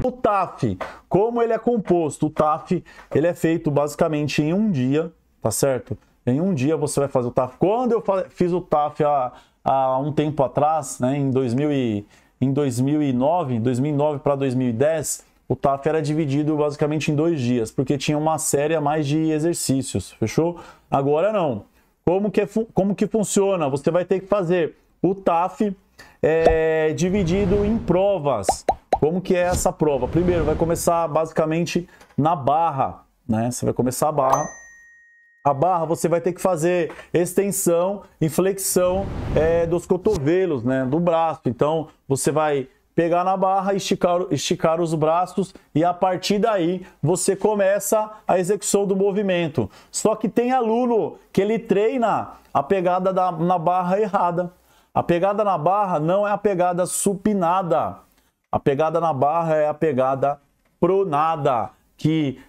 O TAF, como ele é composto? O TAF, ele é feito basicamente em um dia, tá certo? Em um dia você vai fazer o TAF. Quando eu fiz o TAF há um tempo atrás, né, em 2009 para 2010, o TAF era dividido basicamente em 2 dias, porque tinha uma série a mais de exercícios, fechou? Agora não. Como que funciona? Você vai ter que fazer o TAF dividido em provas. Como que é essa prova? Primeiro, vai começar basicamente na barra, né? Você vai começar a barra. A barra você vai ter que fazer extensão e flexão dos cotovelos, né? Do braço. Então, você vai pegar na barra, esticar os braços e a partir daí você começa a execução do movimento. Só que tem aluno que ele treina a pegada na barra errada. A pegada na barra não é a pegada supinada. A pegada na barra é a pegada pronada, que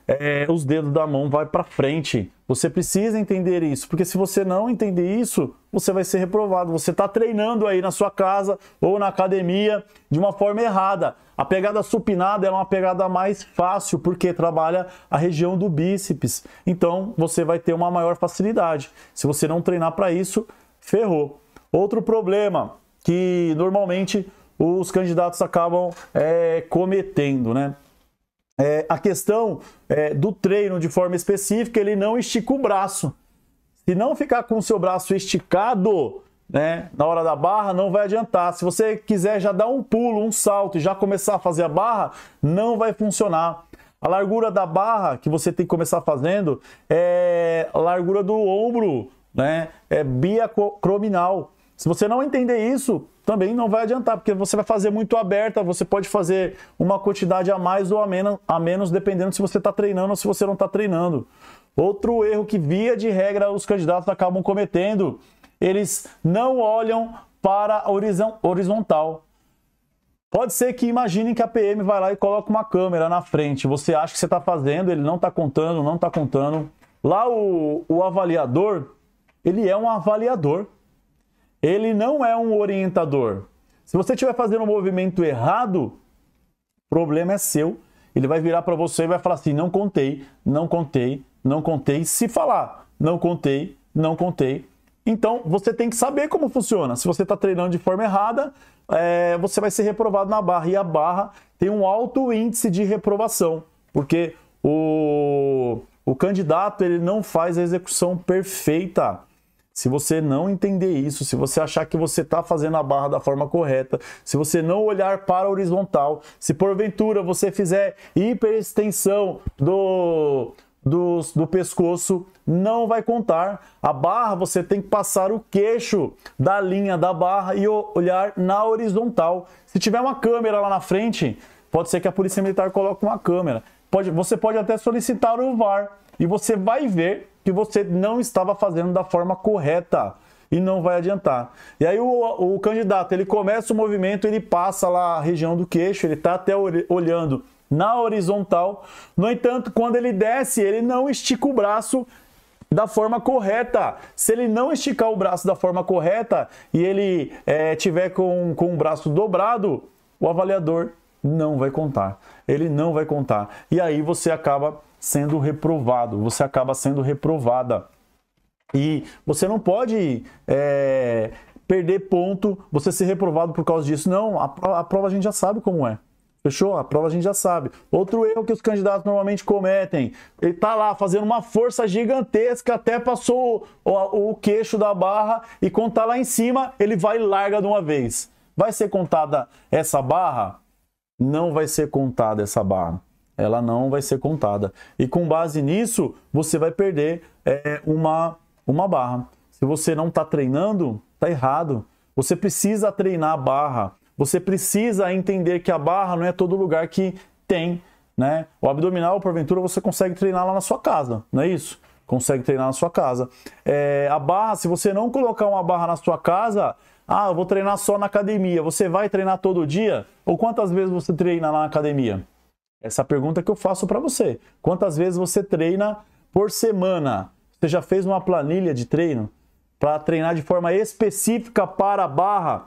os dedos da mão vai para frente. Você precisa entender isso, porque se você não entender isso, você vai ser reprovado. Você está treinando aí na sua casa ou na academia de uma forma errada. A pegada supinada é uma pegada mais fácil, porque trabalha a região do bíceps. Então, você vai ter uma maior facilidade. Se você não treinar para isso, ferrou. Outro problema que normalmente os candidatos acabam cometendo, né? A questão do treino de forma específica, ele não estica o braço. Se não ficar com o seu braço esticado, né, na hora da barra, não vai adiantar. Se você quiser já dar um pulo, um salto e já começar a fazer a barra, não vai funcionar. A largura da barra que você tem que começar fazendo é a largura do ombro, né? É biacrominal. Se você não entender isso, também não vai adiantar, porque você vai fazer muito aberta, você pode fazer uma quantidade a mais ou a menos, dependendo se você está treinando ou se você não está treinando. Outro erro que, via de regra, os candidatos acabam cometendo, eles não olham para a horizontal. Pode ser que imaginem que a PM vai lá e coloca uma câmera na frente, você acha que você está fazendo, ele não está contando, não está contando. Lá o avaliador, ele é um avaliador. Ele não é um orientador. Se você estiver fazendo um movimento errado, o problema é seu. Ele vai virar para você e vai falar assim, não contei, não contei, não contei. Se falar, não contei, não contei. Então, você tem que saber como funciona. Se você está treinando de forma errada, você vai ser reprovado na barra. E a barra tem um alto índice de reprovação, porque o candidato ele não faz a execução perfeita. Se você não entender isso, se você achar que você está fazendo a barra da forma correta, se você não olhar para a horizontal, se porventura você fizer hiperextensão do pescoço, não vai contar. A barra você tem que passar o queixo da linha da barra e olhar na horizontal. Se tiver uma câmera lá na frente, pode ser que a Polícia Militar coloque uma câmera. Você pode até solicitar o VAR e você vai ver que você não estava fazendo da forma correta e não vai adiantar. E aí o candidato, ele começa o movimento, ele passa lá a região do queixo, ele está até olhando na horizontal. No entanto, quando ele desce, ele não estica o braço da forma correta. Se ele não esticar o braço da forma correta e ele tiver com o braço dobrado, o avaliador não vai contar. Ele não vai contar. E aí você acaba sendo reprovado, você acaba sendo reprovada. E você não pode perder ponto, você ser reprovado por causa disso. Não, a prova a gente já sabe como é. Fechou? A prova a gente já sabe. Outro erro que os candidatos normalmente cometem, ele tá lá fazendo uma força gigantesca, até passou o queixo da barra, e quando tá lá em cima, ele vai e larga de uma vez. Vai ser contada essa barra? Não vai ser contada essa barra. Ela não vai ser contada. E com base nisso, você vai perder uma barra. Se você não está treinando, está errado. Você precisa treinar a barra. Você precisa entender que a barra não é todo lugar que tem, né? O abdominal, porventura, você consegue treinar lá na sua casa, não é isso? Consegue treinar na sua casa. A barra, se você não colocar uma barra na sua casa, eu vou treinar só na academia. Você vai treinar todo dia? Ou quantas vezes você treina lá na academia? Essa pergunta que eu faço para você. Quantas vezes você treina por semana? Você já fez uma planilha de treino para treinar de forma específica para a barra?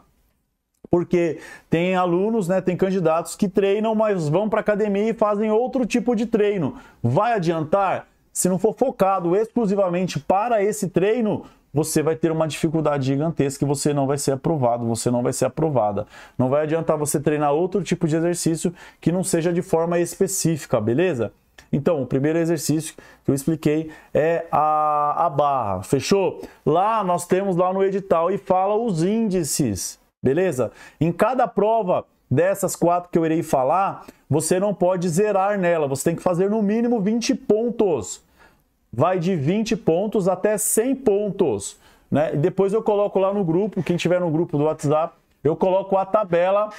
Porque tem alunos, né, tem candidatos que treinam, mas vão para academia e fazem outro tipo de treino. Vai adiantar? Se não for focado exclusivamente para esse treino, você vai ter uma dificuldade gigantesca e você não vai ser aprovado, você não vai ser aprovada. Não vai adiantar você treinar outro tipo de exercício que não seja de forma específica, beleza? Então, o primeiro exercício que eu expliquei é a barra, fechou? Lá nós temos lá no edital e fala os índices, beleza? Em cada prova dessas 4 que eu irei falar, você não pode zerar nela, você tem que fazer no mínimo 20 pontos. Vai de 20 pontos até 100 pontos, né? E depois eu coloco lá no grupo, quem tiver no grupo do WhatsApp, eu coloco a tabela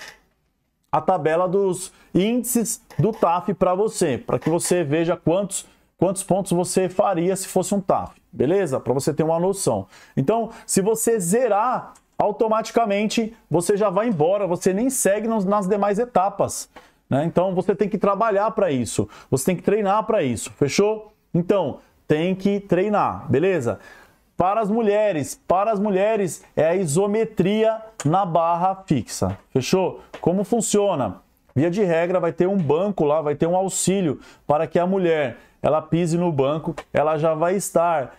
dos índices do TAF para você, para que você veja quantos pontos você faria se fosse um TAF, beleza? Para você ter uma noção. Então, se você zerar, automaticamente você já vai embora, você nem segue nas demais etapas, né? Então, você tem que trabalhar para isso, você tem que treinar para isso, fechou? Então, tem que treinar, beleza? Para as mulheres é a isometria na barra fixa, fechou? Como funciona? Via de regra vai ter um banco lá, vai ter um auxílio para que a mulher, ela pise no banco, ela já vai estar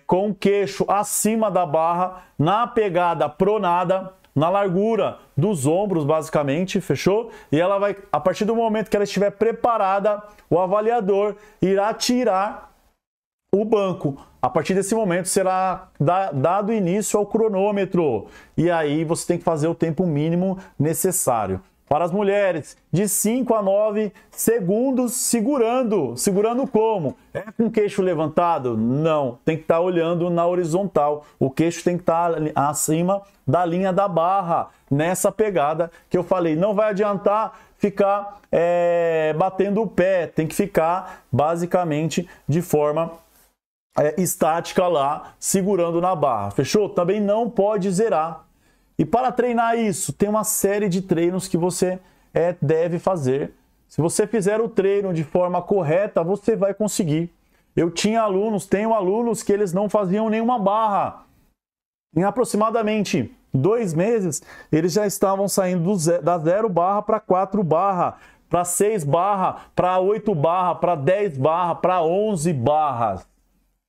com o queixo acima da barra, na pegada pronada, na largura dos ombros, basicamente, fechou? E ela vai, a partir do momento que ela estiver preparada, o avaliador irá tirar o banco. A partir desse momento será dado início ao cronômetro. E aí você tem que fazer o tempo mínimo necessário. Para as mulheres, de 5 a 9 segundos segurando. Segurando como? É com o queixo levantado? Não. Tem que estar olhando na horizontal. O queixo tem que estar acima da linha da barra. Nessa pegada que eu falei. Não vai adiantar ficar batendo o pé. Tem que ficar basicamente de forma estática lá, segurando na barra, fechou? Também não pode zerar. E para treinar isso, tem uma série de treinos que você deve fazer. Se você fizer o treino de forma correta, você vai conseguir. Eu tenho alunos que eles não faziam nenhuma barra. Em aproximadamente 2 meses, eles já estavam saindo da 0 barra para 4 barra, para 6 barra, para 8 barra, para 10 barra, para 11 barras.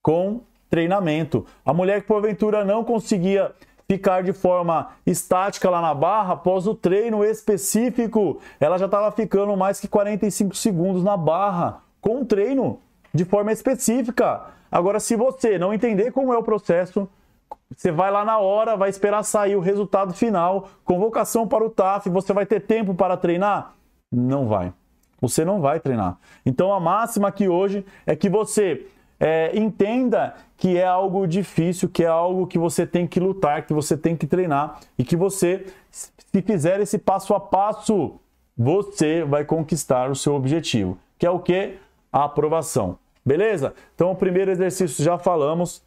Com treinamento. A mulher que porventura não conseguia ficar de forma estática lá na barra, após o treino específico, ela já estava ficando mais que 45 segundos na barra, com treino de forma específica. Agora, se você não entender como é o processo, você vai lá na hora, vai esperar sair o resultado final, convocação para o TAF, você vai ter tempo para treinar? Não vai. Você não vai treinar. Então, a máxima aqui hoje é que você entenda que é algo difícil, que é algo que você tem que lutar, que você tem que treinar e que você, se fizer esse passo a passo, você vai conquistar o seu objetivo, que é o quê? A aprovação. Beleza? Então, o primeiro exercício já falamos,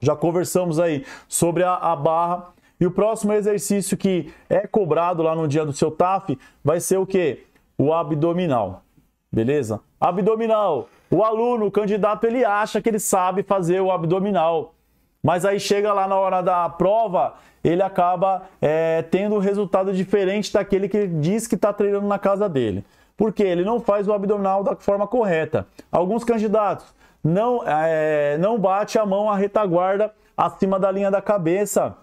já conversamos aí sobre a barra. E o próximo exercício que é cobrado lá no dia do seu TAF vai ser o quê? O abdominal. Beleza? Abdominal. O aluno, o candidato, ele acha que ele sabe fazer o abdominal. Mas aí chega lá na hora da prova, ele acaba tendo um resultado diferente daquele que ele diz que está treinando na casa dele. Porque ele não faz o abdominal da forma correta. Alguns candidatos não bate a mão à retaguarda acima da linha da cabeça.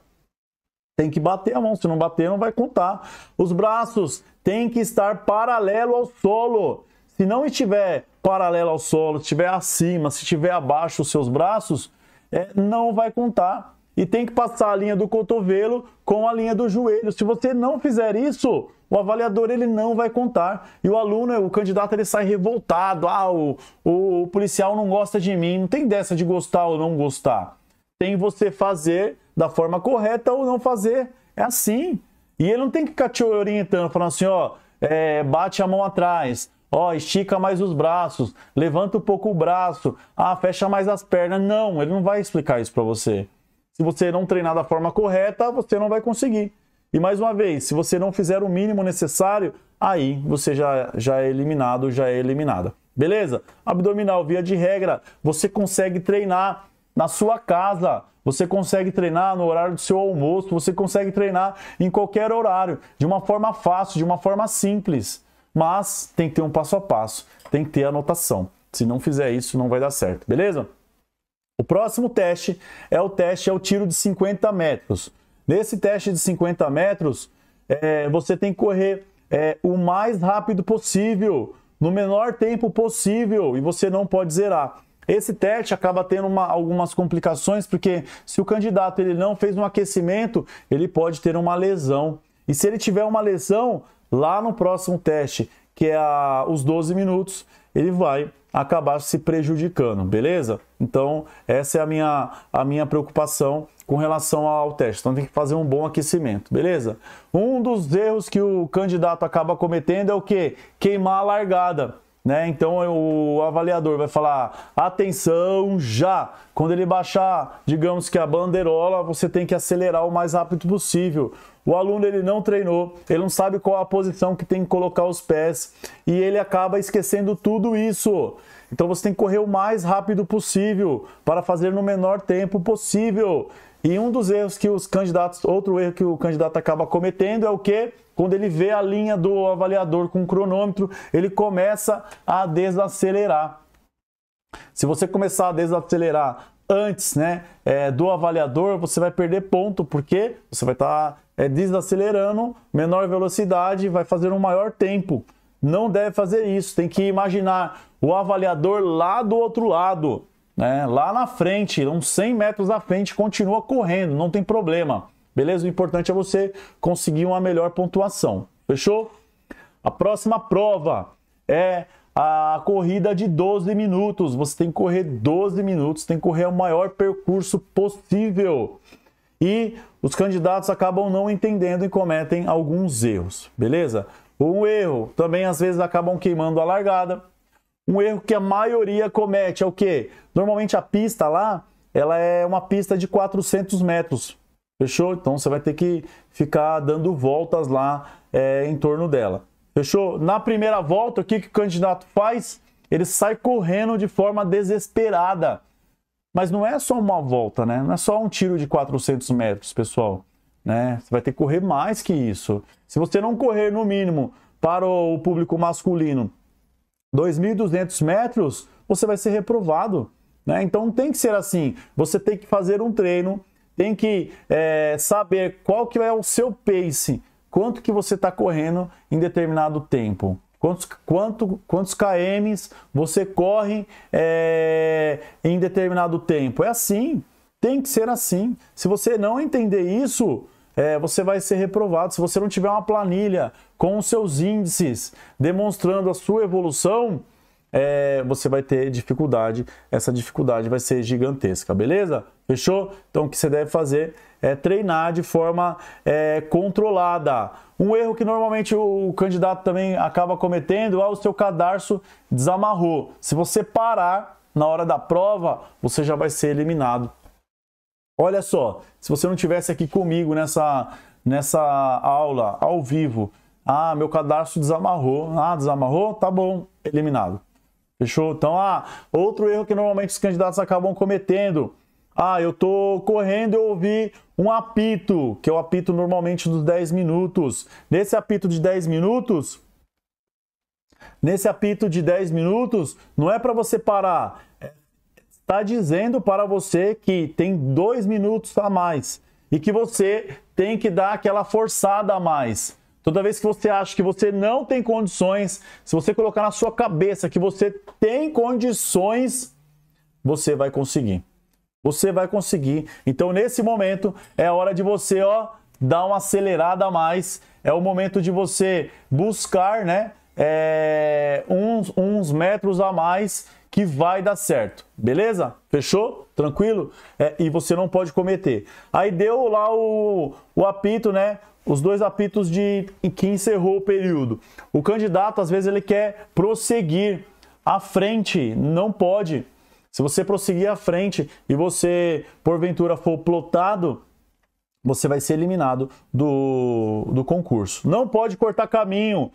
Tem que bater a mão, se não bater não vai contar. Os braços têm que estar paralelo ao solo. Se não estiver paralelo ao solo, se estiver acima, se estiver abaixo os seus braços, não vai contar. E tem que passar a linha do cotovelo com a linha do joelho. Se você não fizer isso, o avaliador ele não vai contar. E o aluno, o candidato, ele sai revoltado. Ah, o policial não gosta de mim. Não tem dessa de gostar ou não gostar. Tem você fazer da forma correta ou não fazer. É assim. E ele não tem que ficar te orientando, falando assim, bate a mão atrás. Estica mais os braços, levanta um pouco o braço, fecha mais as pernas. Não, ele não vai explicar isso para você. Se você não treinar da forma correta, você não vai conseguir. E mais uma vez, se você não fizer o mínimo necessário, aí você já é eliminado, já é eliminada. Beleza? Abdominal, via de regra, você consegue treinar na sua casa. você consegue treinar no horário do seu almoço, você consegue treinar em qualquer horário, de uma forma fácil, de uma forma simples. Mas tem que ter um passo a passo, tem que ter anotação. Se não fizer isso, não vai dar certo, beleza? O próximo teste é o tiro de 50 metros. Nesse teste de 50 metros, você tem que correr o mais rápido possível, no menor tempo possível, e você não pode zerar. Esse teste acaba tendo algumas complicações, porque se o candidato ele não fez um aquecimento, ele pode ter uma lesão. E se ele tiver uma lesão, lá no próximo teste, que é os 12 minutos, ele vai acabar se prejudicando, beleza? Então, essa é a minha preocupação com relação ao teste. Então, tem que fazer um bom aquecimento, beleza? Um dos erros que o candidato acaba cometendo é o quê? Queimar a largada, né? Então, o avaliador vai falar, atenção, já! Quando ele baixar, digamos que a bandeirola, você tem que acelerar o mais rápido possível. O aluno ele não treinou, ele não sabe qual a posição que tem que colocar os pés e ele acaba esquecendo tudo isso. Então você tem que correr o mais rápido possível para fazer no menor tempo possível. E um dos erros que os candidatos, outro erro que o candidato acaba cometendo é o quê? Quando ele vê a linha do avaliador com o cronômetro, ele começa a desacelerar. Se você começar a desacelerar antes, né, do avaliador, você vai perder ponto, porque você vai estar desacelerando, menor velocidade, vai fazer um maior tempo. Não deve fazer isso, tem que imaginar o avaliador lá do outro lado, né, lá na frente, uns 100 metros à frente, continua correndo, não tem problema. Beleza? O importante é você conseguir uma melhor pontuação. Fechou? A próxima prova é a corrida de 12 minutos. Você tem que correr 12 minutos, tem que correr o maior percurso possível. E os candidatos acabam não entendendo e cometem alguns erros, beleza? Um erro também às vezes acabam queimando a largada. Um erro que a maioria comete é o quê? Normalmente a pista lá, ela é uma pista de 400 metros. Fechou? Então você vai ter que ficar dando voltas lá em torno dela. Fechou? Na primeira volta, o que o candidato faz? Ele sai correndo de forma desesperada. Mas não é só uma volta, né? Não é só um tiro de 400 metros, pessoal. Né? Você vai ter que correr mais que isso. Se você não correr no mínimo para o público masculino 2.200 metros, você vai ser reprovado. Né? Então tem que ser assim. Você tem que fazer um treino, tem que saber qual que é o seu pace, quanto que você está correndo em determinado tempo. Quantos kms você corre em determinado tempo. É assim, tem que ser assim. Se você não entender isso, você vai ser reprovado. Se você não tiver uma planilha com os seus índices demonstrando a sua evolução, você vai ter dificuldade. Essa dificuldade vai ser gigantesca, beleza? Fechou? Então o que você deve fazer é treinar de forma controlada. Um erro que normalmente o candidato também acaba cometendo é o seu cadarço desamarrou. Se você parar na hora da prova, você já vai ser eliminado. Olha só, se você não estivesse aqui comigo nessa aula ao vivo, meu cadarço desamarrou. Desamarrou? Tá bom, eliminado. Fechou? Então, outro erro que normalmente os candidatos acabam cometendo. Eu tô correndo e eu ouvi um apito, que é o apito normalmente dos 10 minutos. Nesse apito de 10 minutos, não é para você parar. Está dizendo para você que tem 2 minutos a mais e que você tem que dar aquela forçada a mais. Toda vez que você acha que você não tem condições, se você colocar na sua cabeça que você tem condições, você vai conseguir. Você vai conseguir. Então, nesse momento, é a hora de você dar uma acelerada a mais. É o momento de você buscar, né, uns metros a mais que vai dar certo. Beleza? Fechou? Tranquilo? E você não pode cometer. Aí deu lá o apito, né? Os 2 apitos que encerrou o período. O candidato, às vezes, ele quer prosseguir à frente. Não pode. Se você prosseguir à frente e você, porventura, for plotado, você vai ser eliminado do concurso. Não pode cortar caminho.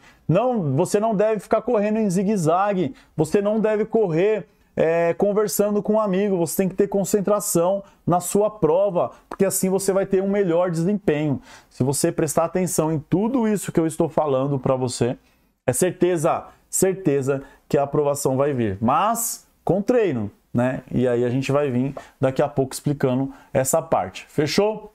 Você não deve ficar correndo em zigue-zague. Você não deve correr conversando com um amigo, você tem que ter concentração na sua prova, porque assim você vai ter um melhor desempenho. Se você prestar atenção em tudo isso que eu estou falando para você, é certeza que a aprovação vai vir, mas com treino, né? E aí a gente vai vir daqui a pouco explicando essa parte. Fechou?